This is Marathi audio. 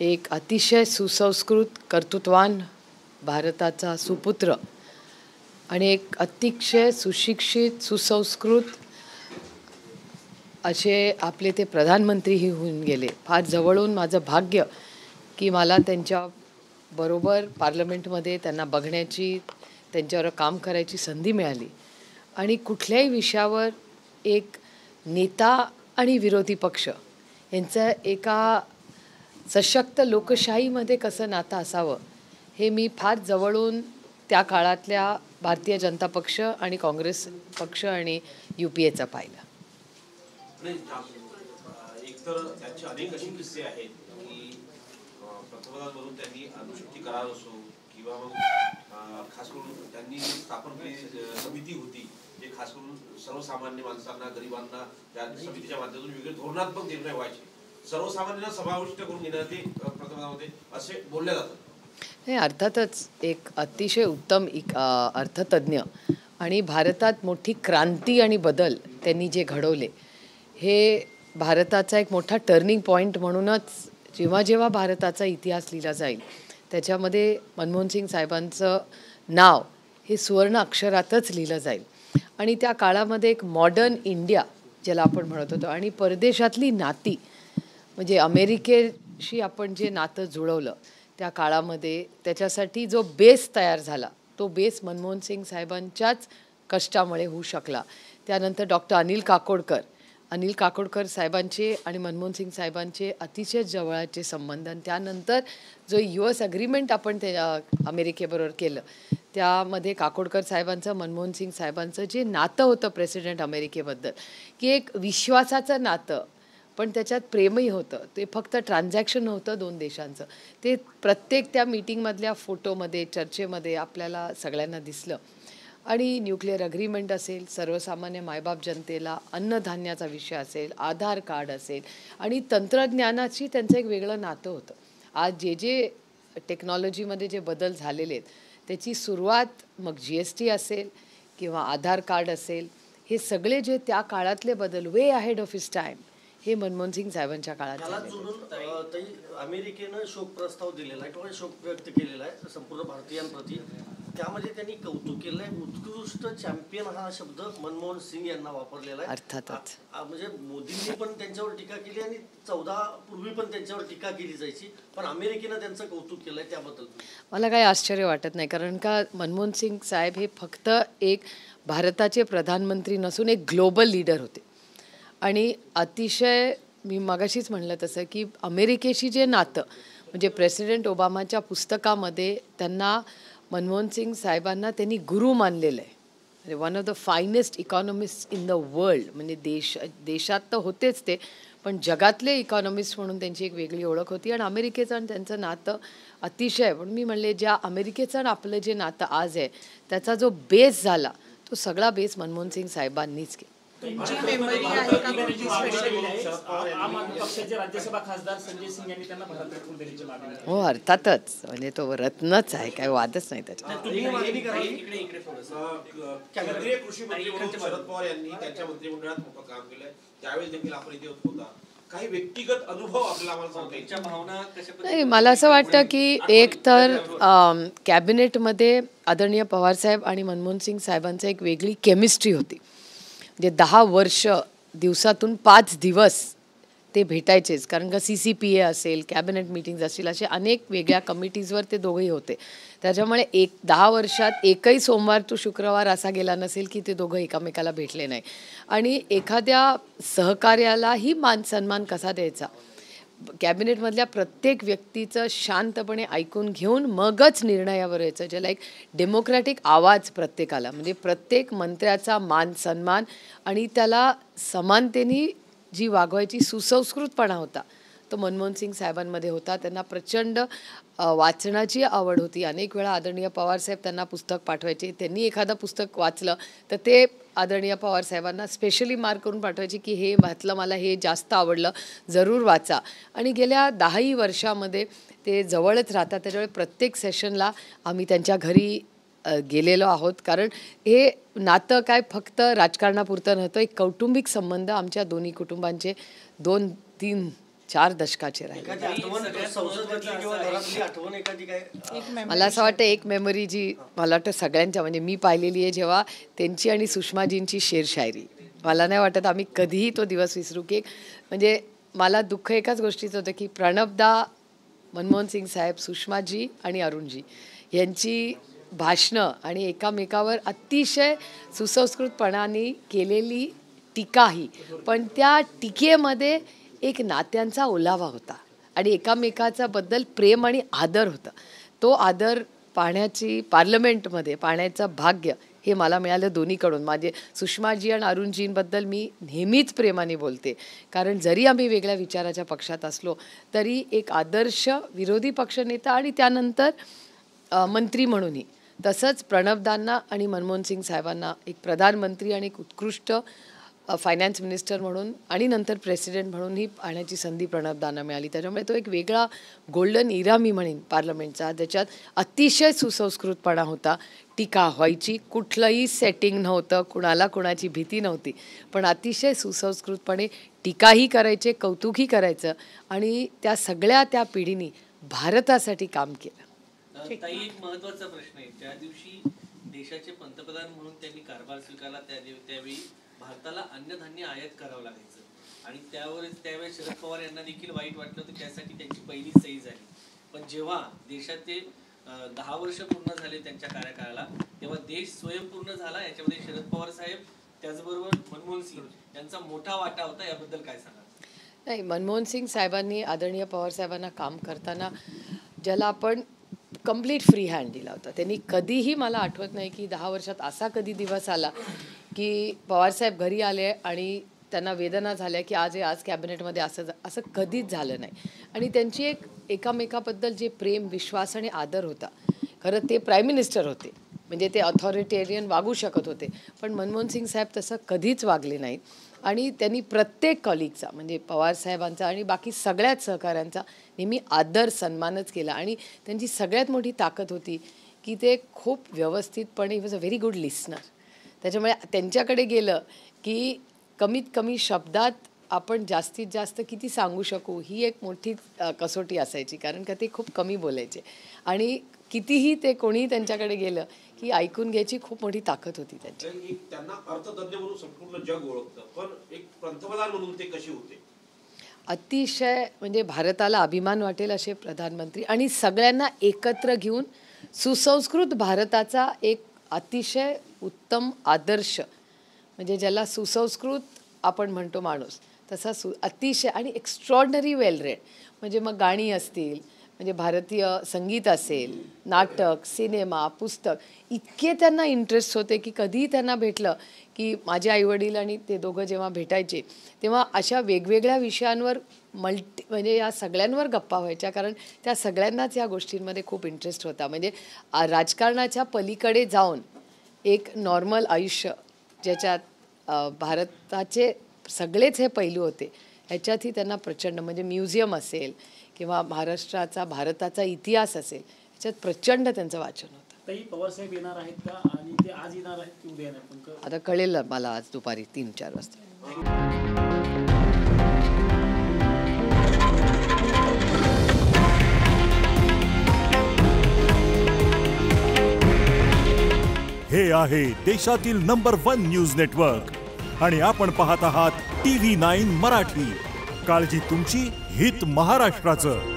एक अतिशय सुसंस्कृत कर्तृत्वान भारताचा सुपुत्र आणि एक अतिशय सुशिक्षित सुसंस्कृत असे आपले ते प्रधानमंत्रीही होऊन गेले. फार जवळून माझं भाग्य की मला त्यांच्या बरोबर पार्लमेंटमध्ये त्यांना बघण्याची, त्यांच्यावर काम करायची संधी मिळाली. आणि कुठल्याही विषयावर एक नेता आणि विरोधी पक्ष यांचं एका सशक्त लोकशाहीमध्ये कसं नातं असावं हे मी फार जवळून त्या काळातल्या भारतीय जनता पक्ष आणि काँग्रेस पक्ष आणि UPAचा पाहिला. एकतर त्यांचे अनेक असे किस्से आहेत की पंतप्रधानमधून त्यांनी अणुशक्ती करार असो किंवा मग खास करून त्यांनी स्थापन केलेली समिती होती जे खास करून सर्वसामान्य माणसांना, गरिबांना त्या समितीच्या माध्यमातून वेगळे धोरणात्मक निर्णय व्हायचे, सर्वसामान्यांना समाविष्ट करून घेण्यात ते पंतप्रधानामध्ये असे बोलले जातात. हे अर्थातच एक अतिशय उत्तम अर्थतज्ञ आणि भारतात मोठी क्रांती आणि बदल त्यांनी जे घडवले हे भारताचा एक मोठा टर्निंग पॉईंट म्हणूनच जेव्हा जेव्हा भारताचा इतिहास लिहिला जाईल त्याच्यामध्ये मनमोहन सिंग साहेबांचं नाव हे सुवर्ण अक्षरातच लिहिलं जाईल. आणि त्या काळामध्ये एक मॉडर्न इंडिया ज्याला आपण म्हणत होतो आणि परदेशातली नाती म्हणजे अमेरिकेशी आपण जे नातं जुळवलं त्या काळामध्ये त्याच्यासाठी जो बेस तयार झाला तो बेस मनमोहन सिंग साहेबांच्याच कष्टामुळे होऊ शकला. त्यानंतर डॉक्टर अनिल काकोडकर साहेबांचे आणि मनमोहन सिंग साहेबांचे अतिशय जवळचे संबंध आणि त्यानंतर जो US अग्रीमेंट आपण ते अमेरिकेबरोबर केलं त्यामध्ये काकोडकर साहेबांचं मनमोहन सिंग साहेबांचं जे नातं होतं प्रेसिडेंट अमेरिकेबद्दल की एक विश्वासाचं नातं पण त्याच्यात प्रेमही होतं. ते फक्त ट्रान्झॅक्शन नव्हतं दोन देशांचं, ते प्रत्येक त्या मीटिंगमधल्या फोटोमध्ये चर्चेमध्ये आपल्याला सगळ्यांना दिसलं. आणि न्यूक्लिअर अग्रीमेंट असेल, सर्वसामान्य मायबाप जनतेला अन्नधान्याचा विषय असेल, आधार कार्ड असेल आणि तंत्रज्ञानाची त्यांचं एक वेगळं नातं होतं. आज जे टेक्नॉलॉजीमध्ये जे बदल झालेले आहेत त्याची सुरुवात मग GST असेल किंवा आधार कार्ड असेल, हे सगळे जे त्या काळातले बदल way ahead of his time हे मनमोहन सिंग साहेबांच्या काळात झाले. अमेरिकेनं शोक प्रस्ताव दिलेला आहे किंवा शोक व्यक्त केलेला आहे संपूर्ण भारतीयांप्रती. त्यामध्ये त्यांनी कौतुक केलंय. उत्कृष्ट चॅम्पियन हा शब्द मनमोहन सिंग यांना वापरलेला आहे. अर्थातच म्हणजे मोदींनी पण त्यांच्यावर टीका केली आणि 14 पूर्वी पण त्यांच्यावर टीका केली जायची, पण अमेरिकेनं त्यांचं कौतुक केलंय. त्याबद्दल मला काही आश्चर्य वाटत नाही, कारण का मनमोहन सिंग साहेब हे फक्त एक भारताचे प्रधानमंत्री नसून एक ग्लोबल लीडर होते. आणि अतिशय मी मगाशीच म्हणलं तसं की अमेरिकेशी जे नातं म्हणजे प्रेसिडेंट ओबामाच्या पुस्तकामध्ये त्यांना मनमोहन सिंग साहेबांना त्यांनी गुरु मानलेलं आहे. म्हणजे one of the finest economist in the world. म्हणजे देशात तर होतेच ते, पण जगातले इकॉनॉमिस्ट म्हणून त्यांची एक वेगळी ओळख होती. आणि अमेरिकेचं आणि त्यांचं नातं अतिशय, पण मी म्हणले ज्या अमेरिकेचं आणि आपलं जे नातं आज आहे त्याचा जो बेस झाला तो सगळा बेस मनमोहन सिंग साहेबांनीच केला. हो अर्थातच, म्हणजे तो रत्नच आहे, काही वादच नाही त्याच्यात. केंद्रीय कृषी मंत्री म्हणून शरद पवार यांनी त्यांच्या मंत्रिमंडळात मोठं काम केलंय, त्यावेळेस देखील आपण इथे होता. काही व्यक्तिगत अनुभव आपल्याला भावना नाही, मला असं वाटतं की एक तर कॅबिनेटमध्ये आदरणीय पवारसाहेब आणि मनमोहन सिंग साहेबांचं एक वेगळी केमिस्ट्री होती. म्हणजे 10 वर्ष दिवसातून 5 दिवस ते भेटायचेच, कारण का CCPA असेल, कॅबिनेट मीटिंग्स असतील, असे अनेक वेगळ्या कमिटीजवर ते दोघंही होते. त्याच्यामुळे 10 वर्षात एकही सोमवार तो शुक्रवार असा गेला नसेल की ते दोघं एकमेकाला भेटले नाही. आणि एखाद्या सहकार्यालाही मान सन्मान कसा द्यायचा, कॅबिनेटमधल्या प्रत्येक व्यक्तीचं शांतपणे ऐकून घेऊन मगच निर्णयावर यायचं, ज्याला एक डेमोक्रॅटिक आवाज प्रत्येकाला, म्हणजे प्रत्येक मंत्र्याचा मान सन्मान आणि त्याला समानतेने जी वागवायची सुसंस्कृतपणा होता तो मनमोहन सिंग साहेबांमध्ये होता. त्यांना प्रचंड वाचनाची आवड होती. अनेक वेळा आदरणीय पवारसाहेब त्यांना पुस्तक पाठवायचे. त्यांनी एखादं पुस्तक वाचलं तर ते आदरणीय पवारसाहेबांना स्पेशली मार्क करून पाठवायचे की हे वाचलं, मला हे जास्त आवडलं, जरूर वाचा. आणि गेल्या 10 वर्षामध्ये ते जवळच राहतात, त्याच्यामुळे प्रत्येक सेशनला आम्ही त्यांच्या घरी गेलेलो आहोत. कारण हे नातं काय फक्त राजकारणापुरतं नव्हतं, एक कौटुंबिक संबंध आमच्या दोन्ही कुटुंबांचे 2, 3, 4 दशकाचे राहिले. एखादी आठवण संसदेतली किंवा घरातली आठवण एखादी काय? मला असं वाटतं एक मेमरी जी मला वाटतं सगळ्यांच्या म्हणजे मी पाहिलेली आहे जेव्हा त्यांची आणि सुषमाजींची शेरशायरी. मला नाही वाटत आम्ही कधीही तो दिवस विसरू की म्हणजे मला दुःख एकाच गोष्टीचं होतं की प्रणबदा, मनमोहन सिंग साहेब, सुषमाजी आणि अरुणजी यांची भाषणं आणि एकामेकावर अतिशय सुसंस्कृतपणाने केलेली टीकाही, पण त्या टीकेमध्ये एक नात्यांचा ओलावा होता आणि एकामेकाचा बद्दल प्रेम आणि आदर होता. तो आदर पार्लमेंटमध्ये पाहण्याचं भाग्य हे मला मिळालं दोन्हीकडून. माझे सुषमाजी आणि अरुणजींबद्दल मी नेहमीच प्रेमाने बोलते, कारण जरी आम्ही वेगळ्या विचाराच्या पक्षात असलो तरी एक आदर्श विरोधी पक्षनेता आणि त्यानंतर मंत्री म्हणूनही, तसंच प्रणबदांना आणि मनमोहन सिंग साहेबांना एक प्रधानमंत्री आणि एक उत्कृष्ट फायनान्स मिनिस्टर म्हणून आणि नंतर प्रेसिडेंट म्हणूनही पाहण्याची संधी प्रणबदांना मिळाली. त्याच्यामुळे तो एक वेगळा गोल्डन इरा मी म्हणेन पार्लमेंटचा, ज्याच्यात अतिशय सुसंस्कृतपणा होता. टीका व्हायची, कुठलंही सेटिंग नव्हतं, कुणाला कुणाची भीती नव्हती, पण अतिशय सुसंस्कृतपणे टीकाही करायचे, कौतुकही करायचं आणि त्या पिढीने भारतासाठी काम केलं. ताई, एक महत्त्वाचा प्रश्न आहे. ज्या दिवशी देशाचे पंतप्रधान म्हणून त्यांनी कारभार स्वीकारला त्यावेळी भारताला अन्नधान्य आयात करावं लागायचं आणि त्यावेळेस शरद पवार यांना देखील वाईट वाटलं होतं, त्यासाठी त्यांची पहिली सही झाली. पण जेव्हा देशाचे 10 वर्ष पूर्ण झाले त्यांच्या कार्यकाळाला, तेव्हा देश स्वयंपूर्ण झाला. याच्यामध्ये शरद पवार साहेब त्याचबरोबर मनमोहन सिंग यांचा मोठा वाटा होता. याबद्दल काय सांगा? नाही, मनमोहन सिंग साहेबांनी आदरणीय पवार साहेबांना काम करताना ज्याला आपण कंप्लीट फ्री हँड दिला होता. त्यांनी कधीही, मला आठवत नाही की 10 वर्षात असा कधी दिवस आला की पवारसाहेब घरी आले आणि त्यांना वेदना झाल्या की आज कॅबिनेटमध्ये असं कधीच झालं नाही. आणि त्यांची एकामेकाबद्दल जे प्रेम, विश्वास आणि आदर होता. खरं ते प्राईम मिनिस्टर होते, म्हणजे ते अथॉरिटेरियन वागू शकत होते, पण मनमोहन सिंग साहेब तसं कधीच वागले नाहीत. आणि त्यांनी प्रत्येक कॉलिगचा, म्हणजे पवारसाहेबांचा आणि बाकी सगळ्याच सहकाऱ्यांचा नेहमी आदर, सन्मानच केला. आणि त्यांची सगळ्यात मोठी ताकद होती की ते खूप व्यवस्थितपणे, he was a very good listener. त्याच्यामुळे त्यांच्याकडे गेलं की कमीत कमी शब्दात आपण जास्तीत जास्त किती सांगू शकू ही एक मोठी कसोटी असायची, कारण का ते खूप कमी बोलायचे आणि कितीही ते कोणीही त्यांच्याकडे गेलं की ऐकून घ्यायची खूप मोठी ताकद होती त्यांची. त्यांना अर्थतज्ञ म्हणून संपूर्ण जग ओळखतं, पण एक पंतप्रधान म्हणून ते कसे होते? अतिशय, म्हणजे भारताला अभिमान वाटेल असे प्रधानमंत्री आणि सगळ्यांना एकत्र घेऊन सुसंस्कृत भारताचा एक अतिशय उत्तम आदर्श, म्हणजे ज्याला सुसंस्कृत आपण म्हणतो माणूस, तसा अतिशय आणि एक्स्ट्रॉर्डनरी वेल रेड, म्हणजे मग गाणी असतील, म्हणजे भारतीय संगीत असेल, नाटक, सिनेमा, पुस्तक, इतके त्यांना इंटरेस्ट होते की कधीही त्यांना भेटलं की माझे आईवडील आणि ते दोघं जेव्हा भेटायचे तेव्हा अशा वेगवेगळ्या विषयांवर म्हणजे या सगळ्यांवर गप्पा व्हायच्या, कारण त्या सगळ्यांनाच या गोष्टींमध्ये खूप इंटरेस्ट होता. म्हणजे राजकारणाच्या पलीकडे जाऊन एक नॉर्मल आयुष्य, ज्याच्यात भारताचे सगळेच हे पैलू होते, ह्याच्यातही त्यांना प्रचंड, म्हणजे म्युझियम असेल किंवा भारताचा इतिहास असेल, ह्याच्यात प्रचंड त्यांचं वाचन होतं. ताई, पवारसाहेब येणार आहेत का आणि ते आज येणार आहेत की उद्या येणार? आता कळेल मला आज दुपारी 3-4 वाजता. हे आहे देशातील नंबर 1 न्यूज नेटवर्क आणि आपण पाहत आहात TV9 मराठी. काळजी तुमची, हित महाराष्ट्राचं.